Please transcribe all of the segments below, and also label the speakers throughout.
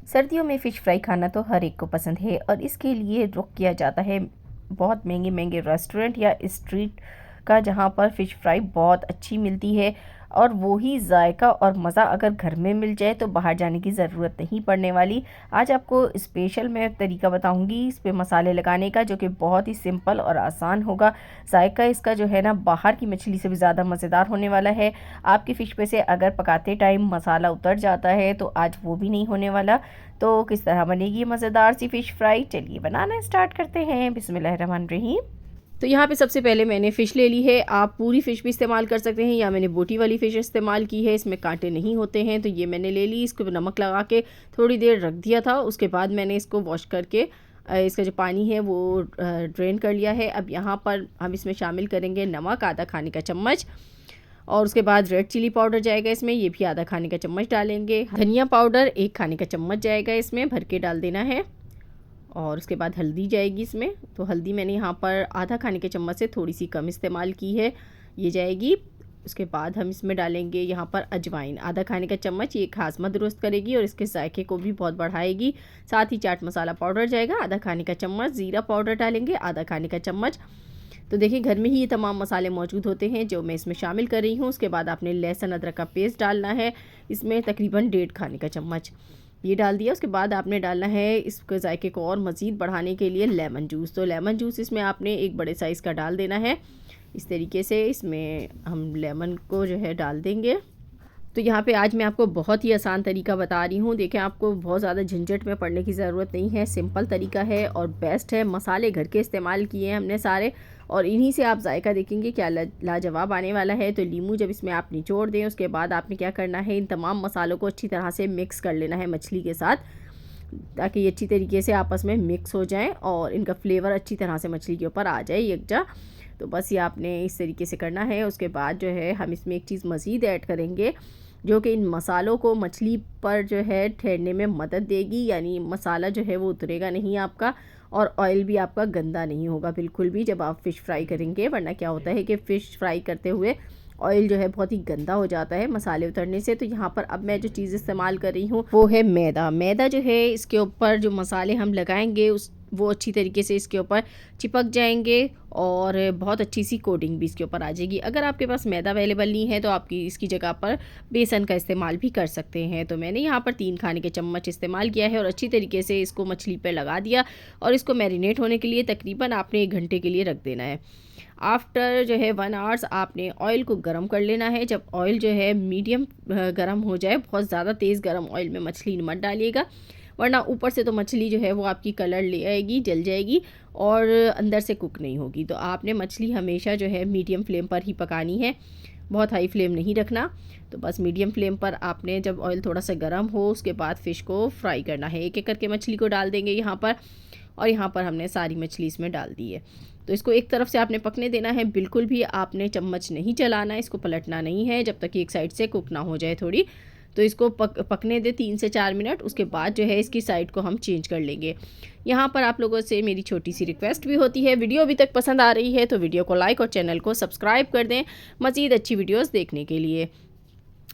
Speaker 1: सर्दियों में fish fry खाना तो हर एक को पसंद है और इसके लिए रुख किया जाता है बहुत महंगे महंगे रेस्टोरेंट या स्ट्रीट का, जहाँ पर फ़िश फ्राई बहुत अच्छी मिलती है। और वो ही जायका और मज़ा अगर घर में मिल जाए तो बाहर जाने की ज़रूरत नहीं पड़ने वाली। आज आपको स्पेशल मैं तरीका बताऊंगी इस पे मसाले लगाने का, जो कि बहुत ही सिंपल और आसान होगा। जायका इसका जो है ना, बाहर की मछली से भी ज़्यादा मज़ेदार होने वाला है। आपकी फ़िश पे से अगर पकाते टाइम मसाला उतर जाता है तो आज वो भी नहीं होने वाला। तो किस तरह बनेगी मज़ेदार सी फ़िश फ्राई, चलिए बनाना स्टार्ट करते हैं। बिस्मिल्लाहिर्रहमानिर्रहीम। तो यहाँ पे सबसे पहले मैंने फ़िश ले ली है। आप पूरी फ़िश भी इस्तेमाल कर सकते हैं या मैंने बोटी वाली फ़िश इस्तेमाल की है, इसमें कांटे नहीं होते हैं। तो ये मैंने ले ली, इसको नमक लगा के थोड़ी देर रख दिया था। उसके बाद मैंने इसको वॉश करके इसका जो पानी है वो ड्रेन कर लिया है। अब यहाँ पर हम इसमें शामिल करेंगे नमक आधा खाने का चम्मच, और उसके बाद रेड चिली पाउडर जाएगा इसमें, ये भी आधा खाने का चम्मच डालेंगे। धनिया पाउडर 1 खाने का चम्मच जाएगा, इसमें भर के डाल देना है। और उसके बाद हल्दी जाएगी इसमें। तो हल्दी मैंने यहाँ पर आधा खाने के चम्मच से थोड़ी सी कम इस्तेमाल की है, ये जाएगी। उसके बाद हम इसमें डालेंगे यहाँ पर अजवाइन आधा खाने का चम्मच, ये खास मद दुरुस्त करेगी और इसके जायके को भी बहुत बढ़ाएगी। साथ ही चाट मसाला पाउडर जाएगा आधा खाने का चम्मच, ज़ीरा पाउडर डालेंगे आधा खाने का चम्मच। तो देखिए घर में ही ये तमाम मसाले मौजूद होते हैं जो मैं इसमें शामिल कर रही हूँ। उसके बाद आपने लहसुन अदरक का पेस्ट डालना है इसमें, तकरीबन 1.5 खाने का चम्मच ये डाल दिया। उसके बाद आपने डालना है इसके जायके को और मज़ीद बढ़ाने के लिए लेमन जूस। तो लेमन जूस इसमें आपने 1 बड़े साइज़ का डाल देना है। इस तरीके से इसमें हम लेमन को जो है डाल देंगे। तो यहाँ पे आज मैं आपको बहुत ही आसान तरीका बता रही हूँ। देखें, आपको बहुत ज़्यादा झंझट में पड़ने की ज़रूरत नहीं है, सिंपल तरीका है और बेस्ट है। मसाले घर के इस्तेमाल किए हैं हमने सारे, और इन्हीं से आप जायका देखेंगे क्या लाजवाब आने वाला है। तो लीमू जब इसमें आप निचोड़ दें, उसके बाद आपने क्या करना है, इन तमाम मसालों को अच्छी तरह से मिक्स कर लेना है मछली के साथ, ताकि ये अच्छी तरीके से आपस में मिक्स हो जाएं और इनका फ्लेवर अच्छी तरह से मछली के ऊपर आ जाए यकजा। तो बस ये आपने इस तरीके से करना है। उसके बाद जो है हम इसमें एक चीज़ मज़ीद ऐड करेंगे जो कि इन मसालों को मछली पर जो है ठहरने में मदद देगी, यानी मसाला जो है वो उतरेगा नहीं आपका, और ऑयल भी आपका गंदा नहीं होगा बिल्कुल भी जब आप फ़िश फ्राई करेंगे। वरना क्या होता है कि फ़िश फ्राई करते हुए ऑयल जो है बहुत ही गंदा हो जाता है मसाले उतरने से। तो यहाँ पर अब मैं जो चीज़ इस्तेमाल कर रही हूँ वो है मैदा। मैदा जो है इसके ऊपर जो मसाले हम लगाएंगे वो अच्छी तरीके से इसके ऊपर चिपक जाएंगे और बहुत अच्छी सी कोटिंग भी इसके ऊपर आ जाएगी। अगर आपके पास मैदा अवेलेबल नहीं है तो आपकी इसकी जगह पर बेसन का इस्तेमाल भी कर सकते हैं। तो मैंने यहाँ पर 3 खाने के चम्मच इस्तेमाल किया है और अच्छी तरीके से इसको मछली पर लगा दिया, और इसको मैरिनेट होने के लिए तकरीबन आपने 1 घंटे के लिए रख देना है। आफ्टर जो है 1 आवर्स आपने ऑयल को गर्म कर लेना है। जब ऑयल जो है मीडियम गर्म हो जाए, बहुत ज़्यादा तेज़ गर्म ऑयल में मछली मत डालिएगा, वरना ऊपर से तो मछली जो है वो आपकी कलर ले आएगी, जल जाएगी और अंदर से कुक नहीं होगी। तो आपने मछली हमेशा जो है मीडियम फ्लेम पर ही पकानी है, बहुत हाई फ्लेम नहीं रखना। तो बस मीडियम फ्लेम पर आपने जब ऑयल थोड़ा सा गर्म हो उसके बाद फ़िश को फ्राई करना है। एक एक करके मछली को डाल देंगे यहाँ पर, और यहाँ पर हमने सारी मछली इसमें डाल दी है। तो इसको एक तरफ से आपने पकने देना है, बिल्कुल भी आपने चम्मच नहीं चलाना, इसको पलटना नहीं है जब तक कि एक साइड से कुक ना हो जाए थोड़ी। तो इसको पकने दे 3 से 4 मिनट। उसके बाद जो है इसकी साइड को हम चेंज कर लेंगे। यहाँ पर आप लोगों से मेरी छोटी सी रिक्वेस्ट भी होती है, वीडियो अभी तक पसंद आ रही है तो वीडियो को लाइक और चैनल को सब्सक्राइब कर दें मज़ीद अच्छी वीडियोज़ देखने के लिए।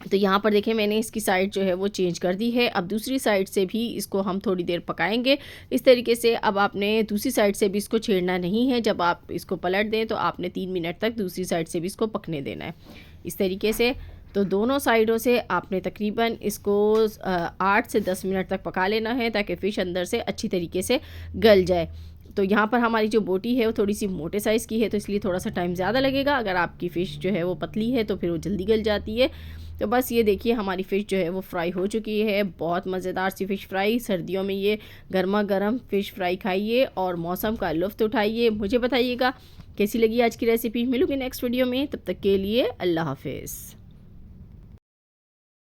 Speaker 1: तो यहाँ पर देखें मैंने इसकी साइड जो है वो चेंज कर दी है। अब दूसरी साइड से भी इसको हम थोड़ी देर पकाएंगे इस तरीके से। अब आपने दूसरी साइड से भी इसको छेड़ना नहीं है, जब आप इसको पलट दें तो आपने 3 मिनट तक दूसरी साइड से भी इसको पकने देना है इस तरीके से। तो दोनों साइडों से आपने तकरीबन इसको 8 से 10 मिनट तक पका लेना है, ताकि फ़िश अंदर से अच्छी तरीके से गल जाए। तो यहाँ पर हमारी जो बोटी है वो थोड़ी सी मोटे साइज़ की है, तो इसलिए थोड़ा सा टाइम ज़्यादा लगेगा। अगर आपकी फ़िश जो है वो पतली है तो फिर वो जल्दी गल जाती है। तो बस ये देखिए हमारी फ़िश जो है वो फ्राई हो चुकी है। बहुत मज़ेदार सी फ़िश फ्राई। सर्दियों में ये गर्मा गर्म फ़िश फ्राई खाइए और मौसम का लुत्फ़ उठाइए। मुझे बताइएगा कैसी लगी आज की रेसिपी। मिलूँगी नेक्स्ट वीडियो में, तब तक के लिए अल्लाह हाफ़िज़।